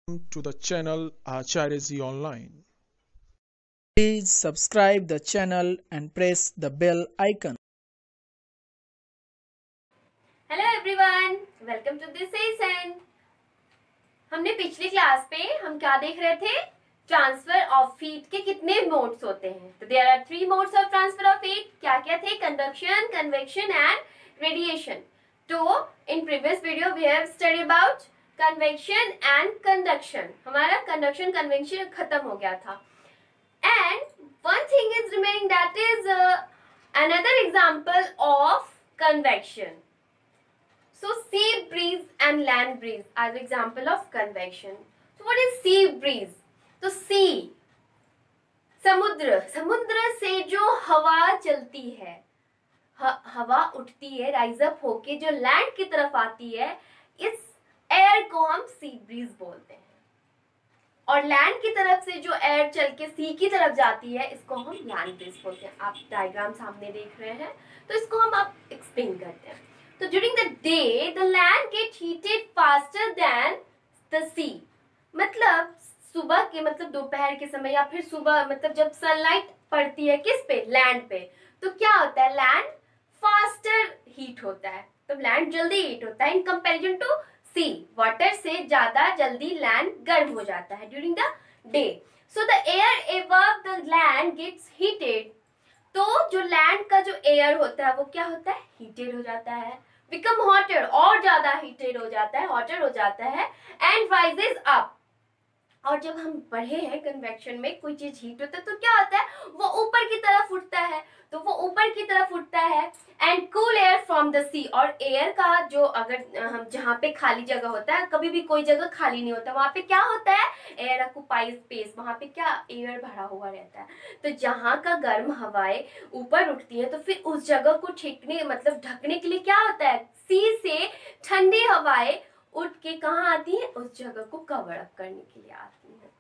to the channel Acharya Ji Online. Please subscribe the channel and press the bell icon. Hello everyone, welcome to this session. हमने पिछली class पे हम क्या देख रहे थे? ट्रांसफर ऑफ हीट के कितने मोड्स होते हैं। तो there are 3 modes of transfer of heat. क्या क्या थे? Conduction, convection and radiation. तो in previous video we have study about convection and conduction. हमारा कंडक्शन कन्वेक्शन खत्म हो गया था। And one thing is remaining, that is another example of convection. So sea breeze and land breeze are the example of convection. So what is sea breeze? तो sea, समुद्र, समुद्र से जो हवा चलती है, हवा उठती है राइज अप होके जो लैंड की तरफ आती है, इस एयर को हम सी ब्रीज बोलते हैं. और लैंड की तरफ से जो एयर चल के सी की तरफ जाती है, इसको हम लैंड ब्रीज बोलते हैं. आप डायग्राम सामने देख रहे हैं, तो इसको हम आप एक्सप्लेन करते हैं. So during the day, the land get heated faster than the sea. मतलब सुबह के, मतलब दोपहर के समय या फिर सुबह, मतलब जब सनलाइट पड़ती है किस पे? लैंड पे. तो क्या होता है? लैंड फास्टर हीट होता है. तो लैंड जल्दी हीट होता है in comparison to sea. Water से ज्यादा जल्दी लैंड गर्म हो जाता है during the day. So the air above the land gets heated. तो जो लैंड का जो एयर होता है वो क्या होता है? हीटेड हो जाता है. बिकम हॉटेड, और ज्यादा हीटेड हो जाता है, हॉटेड हो जाता है. And rises up. और जब हम बढ़े हैं कन्वेक्शन में, कोई चीज हीट होता है तो क्या होता है? वो ऊपर की तरफ उठता है. तो वो ऊपर की तरफ उठता है. And cool air from the sea. और एयर का जो, अगर हम जहाँ पे खाली जगह होता है, कभी भी कोई जगह खाली नहीं होता, वहां पे क्या होता है? Air occupy space. वहां पे क्या? एयर भरा हुआ रहता है. तो जहाँ का गर्म हवाएं ऊपर उठती है, तो फिर उस जगह को छेकने, मतलब ढकने के लिए क्या होता है? सी से ठंडी हवाएं उठ के कहाँ आती है? उस जगह को कवर अप करने के लिए आती है.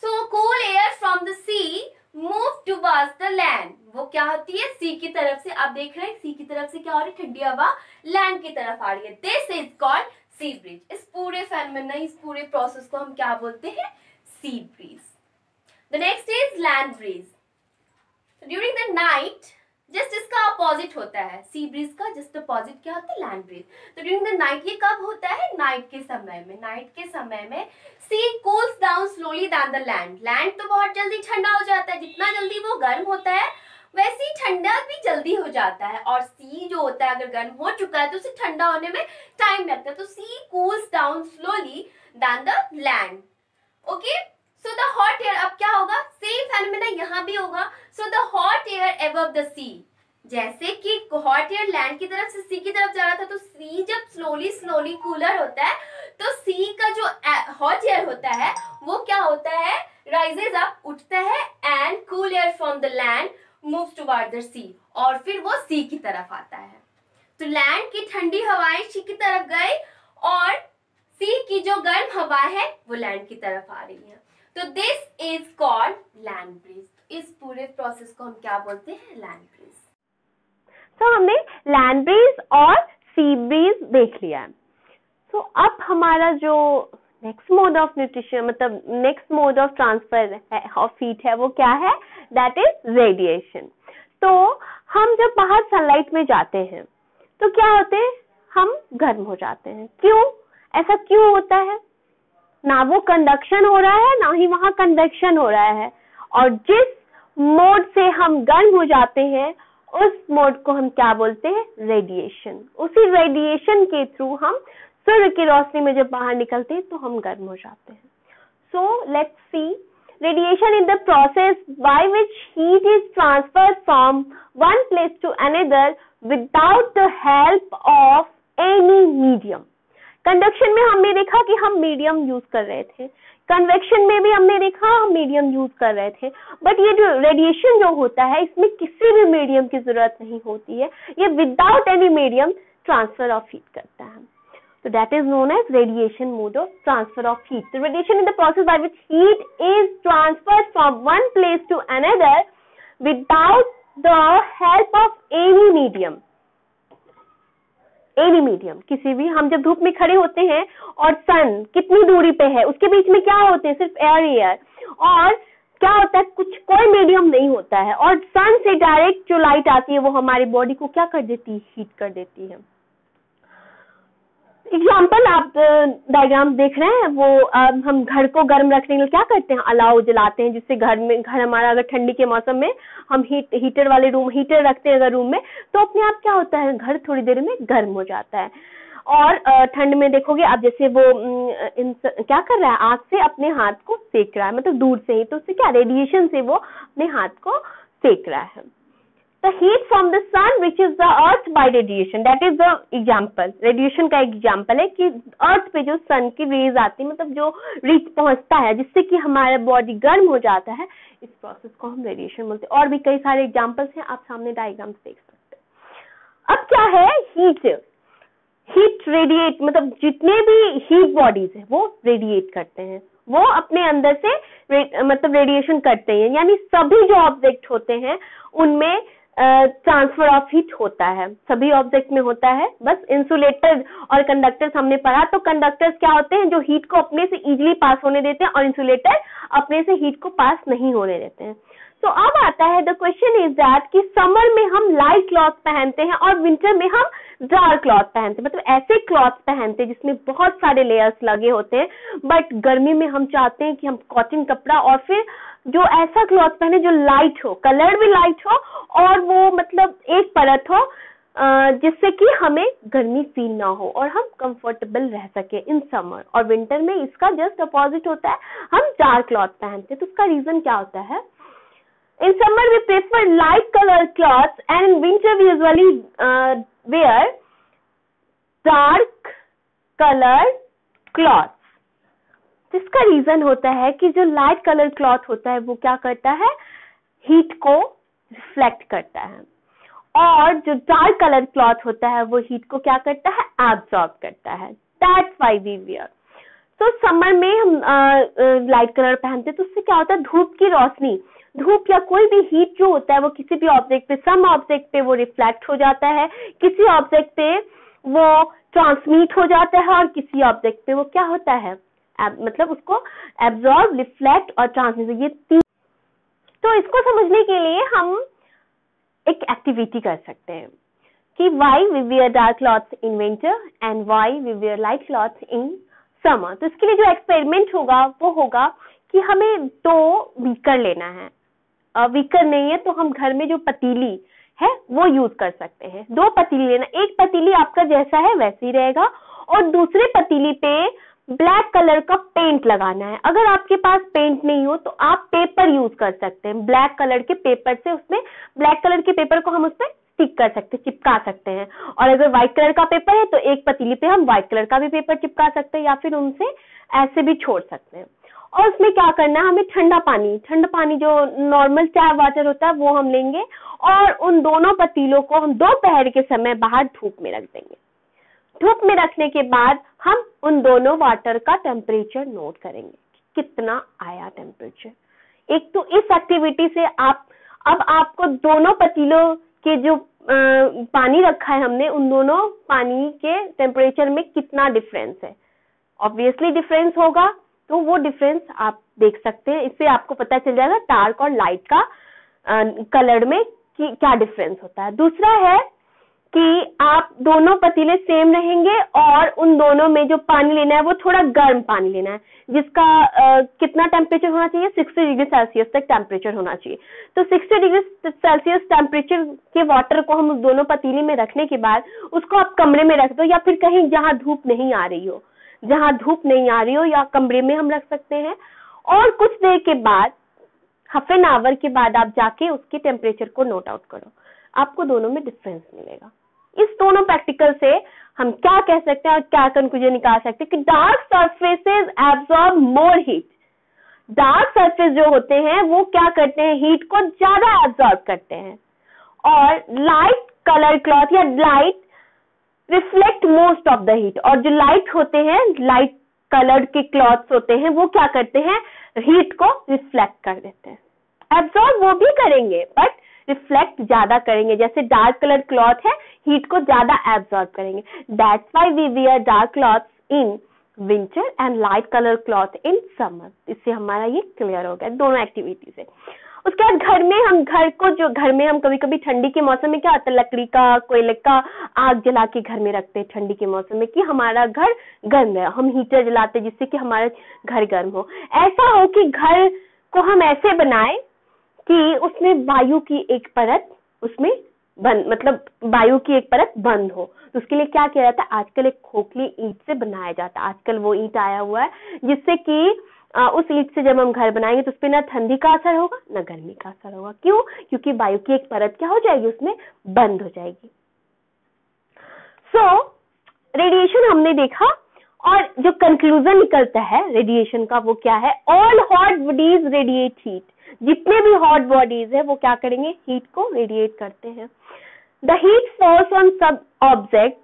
So cool air from the sea move towards the land. वो क्या होती है? सी की तरफ से. आप देख रहे हैं सी की तरफ से क्या हो रही है? ठंडी हवा लैंड की तरफ आ रही है. This is called sea breeze. इस पूरे फेनोमेना, इस पूरे प्रोसेस को हम क्या बोलते हैं? Sea breeze. The next is land breeze. During the night, just इसका अपोजिट होता है. सी ब्रीज का जस्ट अपोजिट क्या होता है? Land breeze. तो ड्यूरिंग द नाइट, ये कब होता है? नाइट के समय में. नाइट के समय में sea cools down slowly than the land. Land तो बहुत जल्दी ठंडा हो जाता है. जितना जल्दी वो गर्म होता है, वैसे ही ठंडा भी जल्दी हो जाता है. और सी जो होता है, अगर गर्म हो चुका है तो उसे ठंडा होने में टाइम लगता है. तो sea cools down slowly than the land. Okay. So the hot air, अब क्या होगा? सेम फेनोमेना यहाँ भी होगा. So the hot air above the sea, जैसे कि हॉट एयर लैंड की तरफ से सी की तरफ जा रहा था, तो सी जब स्लोली स्लोली कूलर होता है, तो सी का जो हॉट एयर होता है वो क्या होता है? राइजेस अप, उठता है. And cool air from the land moves toward the sea. और फिर वो सी की तरफ आता है. तो लैंड की ठंडी हवाएं सी की तरफ गई, और सी की जो गर्म हवा है वो लैंड की तरफ आ रही है. तो this is called land breeze. इस पूरे प्रोसेस को हम क्या बोलते हैं? Land breeze. तो हमने लैंड ब्रीज और सी ब्रीज देख लिया है. तो अब हमारा जो नेक्स्ट मोड ऑफ न्यूट्रिशन, मतलब next mode of transfer of heat है, वो क्या है? That is radiation. तो हम जब बाहर सनलाइट में जाते हैं तो क्या होते हैं? हम गर्म हो जाते हैं. क्यों? ऐसा क्यों होता है? ना वो कंडक्शन हो रहा है, ना ही वहां कन्वेक्शन हो रहा है. और जिस मोड से हम गर्म हो जाते हैं, उस मोड को हम क्या बोलते हैं? रेडिएशन. उसी रेडिएशन के थ्रू हम सूर्य की रोशनी में जब बाहर निकलते हैं तो हम गर्म हो जाते हैं. So let's see. Radiation in the process by which heat is transferred from one place to another without the help of any medium. Conduction में हमने देखा कि हम मीडियम यूज कर रहे थे. कन्वेक्शन में भी हमने देखा हम मीडियम यूज कर रहे थे. बट ये जो रेडिएशन जो होता है, इसमें किसी भी मीडियम की जरूरत नहीं होती है. ये without any medium transfer of heat करता है. तो that is known as radiation mode of transfer of heat. तो radiation in the process by which heat is transferred from one place to another without the help of any medium. Any medium, किसी भी, हम जब धूप में खड़े होते हैं और सन कितनी दूरी पे है, उसके बीच में क्या होते हैं, सिर्फ एयर, और क्या होता है, कोई मीडियम नहीं होता है, और सन से डायरेक्ट जो लाइट आती है वो हमारी बॉडी को क्या कर देती है, हीट कर देती है। एग्जाम्पल आप डायग्राम देख रहे हैं, वो हम घर को गर्म रखने के लिए क्या करते हैं, अलाव जलाते हैं, जिससे घर हमारा, अगर ठंडी के मौसम में हम हीटर वाले रूम, हीटर रखते हैं अगर रूम में, तो अपने आप क्या होता है, घर थोड़ी देर में गर्म हो जाता है। और ठंड में देखोगे आप, जैसे वो क्या कर रहा है, आग से अपने हाथ को सेक रहा है, मतलब दूर से ही, तो उससे क्या, रेडिएशन से वो अपने हाथ को सेक रहा है। The heat from the sun reaches the earth by radiation. That is the example. Radiation का एग्जाम्पल है कि अर्थ पे जो सन की रेज आती है, मतलब जो रीच पहुंचता है, जिससे कि हमारा बॉडी गर्म हो जाता है, इस प्रोसेस को हम रेडिएशन बोलते हैं। और भी कई सारे एग्जाम्पल्स हैं, आप सामने डायग्राम्स देख सकते हैं। अब क्या है, हीट रेडिएट, मतलब जितने भी हीट बॉडीज है वो रेडिएट करते हैं, वो अपने अंदर से मतलब रेडिएशन करते हैं, यानी सभी जो ऑब्जेक्ट होते हैं उनमें ट्रांसफर ऑफ हीट होता है, सभी ऑब्जेक्ट में होता है। बस इंसुलेटर और कंडक्टर्स हमने पढ़ा, तो कंडक्टर्स क्या होते हैं, जो हीट को अपने से इजीली पास होने देते हैं, और इंसुलेटर अपने से हीट को पास नहीं होने देते हैं। तो अब आता है, द क्वेश्चन इज दैट कि समर में हम लाइट क्लॉथ पहनते हैं और विंटर में हम डार्क क्लॉथ पहनते हैं, मतलब ऐसे क्लॉथ पहनते हैं जिसमें बहुत सारे लेयर्स लगे होते हैं, बट गर्मी में हम चाहते हैं कि हम कॉटन कपड़ा और फिर जो ऐसा क्लॉथ पहने जो लाइट हो, कलर भी लाइट हो, और वो मतलब एक परत हो, जिससे कि हमें गर्मी फील ना हो और हम कंफर्टेबल रह सके इन समर। और विंटर में इसका जस्ट अपोजिट होता है, हम डार्क क्लॉथ पहनते हैं। तो उसका रीजन क्या होता है, in summer we prefer light colored clothes and in winter we usually wear dark colored clothes। इसका रीजन होता है कि जो लाइट कलर क्लॉथ होता है वो क्या करता है, हीट को रिफ्लेक्ट करता है, और जो डार्क कलर क्लॉथ होता है वो हीट को क्या करता है, एब्सॉर्ब करता है। That's why we wear. तो समर में हम लाइट कलर पहनते हैं, तो उससे क्या होता है, धूप की रोशनी, धूप या कोई भी हीट जो होता है वो किसी भी ऑब्जेक्ट पे, सम ऑब्जेक्ट पे वो रिफ्लेक्ट हो जाता है, किसी ऑब्जेक्ट पे वो ट्रांसमिट हो जाता है, और किसी ऑब्जेक्ट पे वो क्या होता है, मतलब उसको एब्जॉर्ब, रिफ्लेक्ट और ट्रांसमिट, ये तीन। तो इसको समझने के लिए हम एक एक्टिविटी कर सकते हैं कि why we wear dark clothes in winter and why we wear light clothes in summer. तो इसके लिए जो एक्सपेरिमेंट होगा वो होगा कि हमें 2 बीकर लेना है, बीकर नहीं है तो हम घर में जो पतीली है वो यूज कर सकते हैं। 2 पतीली लेना, एक पतीली आपका जैसा है वैसे ही रहेगा, और दूसरे पतीली पे ब्लैक कलर का पेंट लगाना है। अगर आपके पास पेंट नहीं हो तो आप पेपर यूज कर सकते हैं, ब्लैक कलर के पेपर से, उसमें ब्लैक कलर के पेपर को हम उसमें स्टिक कर सकते हैं, चिपका सकते हैं। और अगर व्हाइट कलर का पेपर है तो एक पतीली पे हम व्हाइट कलर का भी पेपर चिपका सकते हैं, या फिर उनसे ऐसे भी छोड़ सकते हैं। और उसमें क्या करना है, हमें ठंडा पानी जो नॉर्मल टैप वाटर होता है वो हम लेंगे, और उन दोनों पतीलों को हम दोपहर के समय बाहर धूप में रख देंगे। धूप में रखने के बाद हम उन दोनों वाटर का टेम्परेचर नोट करेंगे, कितना आया टेम्परेचर। एक तो इस एक्टिविटी से अब आपको दोनों पतीलों के जो पानी रखा है हमने, उन दोनों पानी के टेम्परेचर में कितना डिफरेंस है, ऑब्वियसली डिफरेंस होगा, तो वो डिफरेंस आप देख सकते हैं। इससे आपको पता चल जाएगा डार्क और लाइट का कलर में क्या डिफरेंस होता है। दूसरा है कि आप दोनों पतीले सेम रहेंगे, और उन दोनों में जो पानी लेना है वो थोड़ा गर्म पानी लेना है, जिसका कितना टेम्परेचर होना चाहिए, 60 डिग्री सेल्सियस तक टेम्परेचर होना चाहिए। तो 60 डिग्री सेल्सियस टेम्परेचर के वाटर को हम दोनों पतीले में रखने के बाद उसको आप कमरे में रख दो, या फिर कहीं जहां धूप नहीं आ रही हो, या कमरे में हम रख सकते हैं। और कुछ देर के बाद, हाफ एन आवर के बाद आप जाके उसके टेम्परेचर को नोट आउट करो, आपको दोनों में डिफरेंस मिलेगा। इस दोनों प्रैक्टिकल से हम क्या कह सकते हैं और क्या कंक्लूजन निकाल सकते हैं कि dark surfaces absorb more heat. Dark surface जो होते हैं वो क्या करते हैं, हीट को ज्यादा एब्सॉर्ब करते हैं, और लाइट कलर क्लॉथ या light reflect most of the heat. और जो लाइट होते हैं, लाइट कलर्ड के क्लॉथ्स होते हैं, वो क्या करते हैं, हीट को रिफ्लेक्ट कर देते हैं। एब्सॉर्ब वो भी करेंगे, बट रिफ्लेक्ट ज्यादा करेंगे, जैसे डार्क कलर क्लॉथ है हीट को ज्यादा एब्जॉर्ब करेंगे, that's why we wear dark clothes in winter and light colour cloth in summer. इससे हमारा ये क्लियर हो गया दोनों एक्टिविटी से। उसके बाद घर में हम कभी कभी ठंडी के मौसम में क्या होता है, लकड़ी का कोयले का आग जला के घर में रखते हैं ठंडी के मौसम में कि हमारा घर गर्म है, हम हीटर जलाते हैं जिससे कि हमारा घर गर्म हो। ऐसा हो कि घर को हम ऐसे बनाए कि उसमें वायु की एक परत उसमें वायु की एक परत बंद हो। तो उसके लिए क्या किया जाता है, आजकल एक खोखली ईंट से बनाया जाता है, आजकल वो ईंट आया हुआ है जिससे कि उस ईंट से जब हम घर बनाएंगे तो उसपे ना ठंडी का असर होगा ना गर्मी का असर होगा। क्यों? क्योंकि वायु की एक परत क्या हो जाएगी, उसमें बंद हो जाएगी। रेडिएशन हमने देखा और जो कंक्लूजन निकलता है रेडिएशन का वो क्या है, all hot bodies radiate heat. जितने भी हॉट बॉडीज है वो क्या करेंगे, हीट को रेडिएट करते हैं। द हीट फोर्स ऑन सब object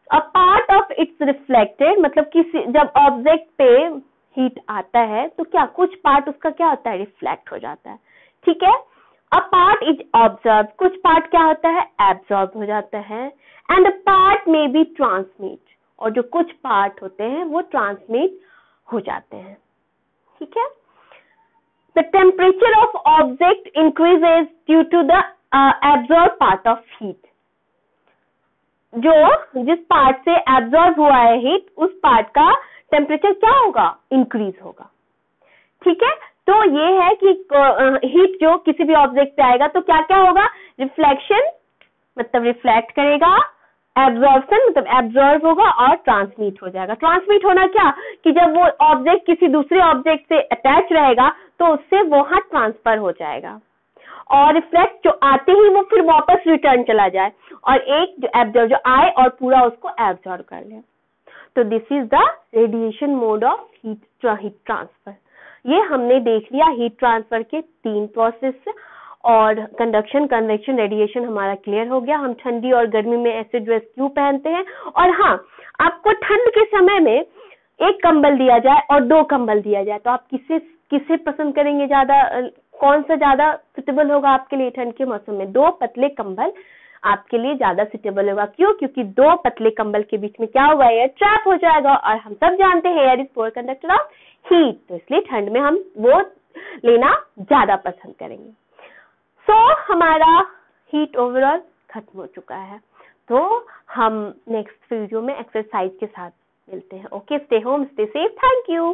a part of its reflected, मतलब किसी जब ऑब्जेक्ट पे हीट आता है तो क्या कुछ पार्ट उसका क्या होता है, रिफ्लेक्ट हो जाता है। ठीक है, अ पार्ट इज ऑब्जर्व, कुछ पार्ट क्या होता है, एब्जॉर्ब हो जाता है। एंड अ पार्ट में बी ट्रांसमिट, और जो कुछ पार्ट होते हैं वो ट्रांसमिट हो जाते हैं। ठीक है, the temperature of object increases due to the absorb part of heat. जिस पार्ट से एब्जॉर्ब हुआ है हीट, उस पार्ट का टेम्परेचर क्या होगा, इंक्रीज होगा। ठीक है, तो ये है कि हीट जो किसी भी ऑब्जेक्ट पे आएगा तो क्या क्या होगा, रिफ्लेक्शन मतलब रिफ्लेक्ट करेगा, एब्जॉर्प्शन मतलब एब्जॉर्ब होगा और ट्रांसमिट हो जाएगा। ट्रांसमिट होना क्या कि जब वो ऑब्जेक्ट किसी दूसरे ऑब्जेक्ट से अटैच रहेगा तो उससे वहां ट्रांसफर हो जाएगा, और रिफ्लेक्ट जो आते ही वो फिर वापस रिटर्न चला जाए, और एक जो एब्जॉर्ब जो आए और पूरा उसको एब्जॉर्ब कर ले। तो this is the radiation mode of heat transfer. ये हमने देख लिया हीट ट्रांसफर के 3 प्रोसेस, और कंडक्शन, कन्वेक्शन, रेडिएशन हमारा क्लियर हो गया। हम ठंडी और गर्मी में ऐसे ड्रेस क्यों पहनते हैं, और हाँ, आपको ठंड के समय में एक कंबल दिया जाए और 2 कंबल दिया जाए तो आप किसे पसंद करेंगे ज्यादा, कौन सा ज्यादा सुटेबल होगा आपके लिए ठंड के मौसम में? 2 पतले कंबल आपके लिए ज्यादा सुटेबल होगा। क्यों? क्योंकि 2 पतले कंबल के बीच में क्या होगा, एयर ट्रैप हो जाएगा, और हम सब जानते हैं air is poor conductor of heat, तो इसलिए ठंड में हम वो लेना ज्यादा पसंद करेंगे। हमारा हीट ओवरऑल खत्म हो चुका है, तो हम नेक्स्ट वीडियो में एक्सरसाइज के साथ मिलते हैं। Okay, stay home, stay safe, thank you.